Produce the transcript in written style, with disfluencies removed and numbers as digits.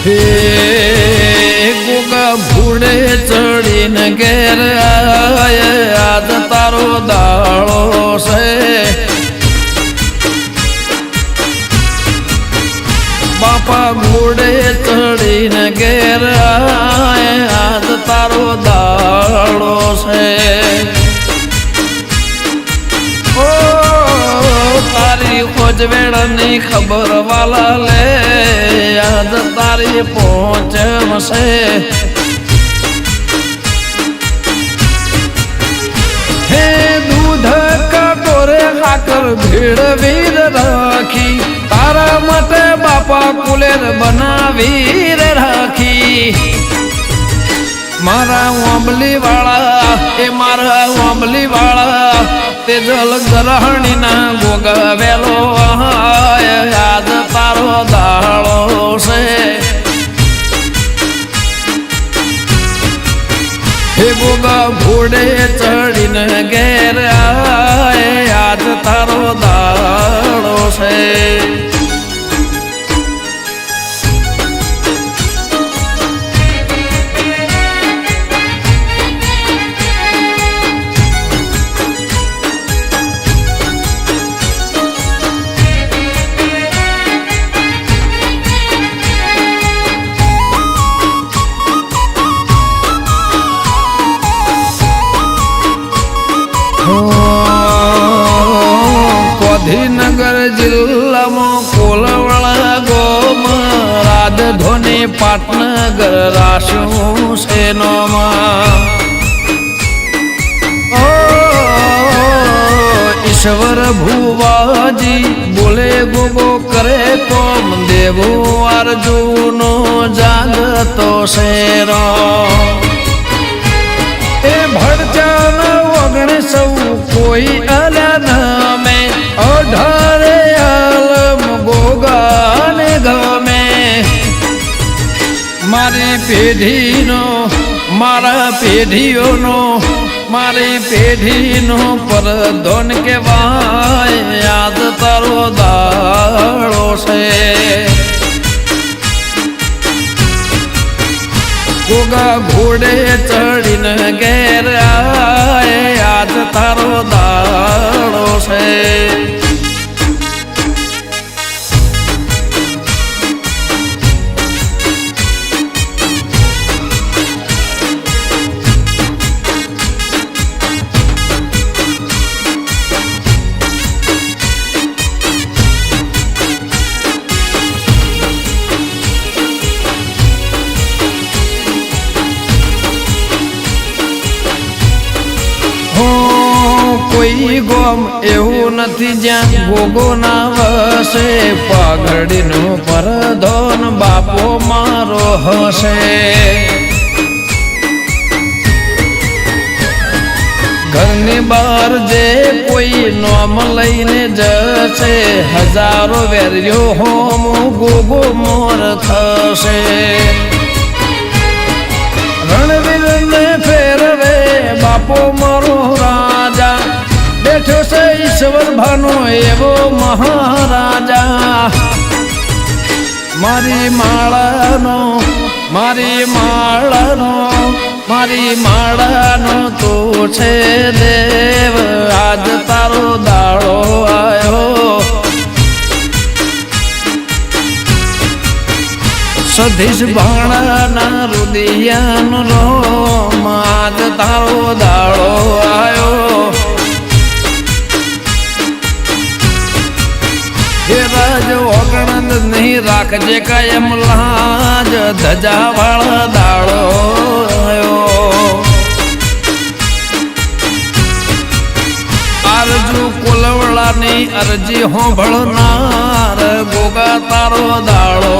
હે ગોગા ભૂડે ચડીને ઘેર આજ તારો દાળો છે બાપા ઘોડે ચડીને ઘેર આજ તારો દાળો છે ઓ તારી ખોજવેળની ખબર વાલા લે આજ તારી પહોંચશે હે દૂધ કટોરે હાકર ભેળવી રાખી તારા માટે બાપા કુલેર બનાવી રાખી મારા ઓંબલી વાળા એ મારા ઓંબલી વાળા તે જલ ગ્રહણી ના ગોગાવેલો આજ તારો દાળો છે હે ગોગા ઘોડે ચડીને ઘેર આજ તારો દાળો છે ગાંધીનગર જિલ્લામાં કોલવણા ગોમ રાજધોની પાટનગર રાશું સેનોમાં ઈશ્વર ભુવાજી બોલે ગોગો કરે કોમ દેવો અર્જુનો જાગતો શેરો એ ભડચાન વગણે સૌ કોઈ અલ્યા નમે અઢારે આલમ ગોગાને ગમે મારી પેઢીનો મારા પેઢીઓનો મારી પેઢીનો પરધોન કહેવાય યાદ તારો દાળો છે ગોગા ઘોડે ચડીને ઘેર આજ તારો દાળો છે કોઈ ગોમ એવું નથી જ્યાં ગોગો ના વસે પાઘડીનો પરધોન બાપો મારો હશે ઘરની બહાર જે કોઈ નોમ લઈને જશે હજારો વેર્યો હોમ ગોગો મોર થશે રણવીરને ફેરવે બાપો મારો રાજા બેઠો છે ઈશ્વર ભાનો એવો મહારાજા મારી માળાનો મારી માળાનો મારી માળાનો તો છે દેવ આજ તારો દાળો આવ્યો સધીશ ભાણાના રુદિયાનો રોમ આજ તારો દાળો આવ્યો હે રાજ ઓગણંદ નહીં રાખજે કાયમ લાજ ધજા વાળા દાળો આવ્યો આરજુ કોલવડાની અરજી હોંભળનાર ગોગા તારો દાળો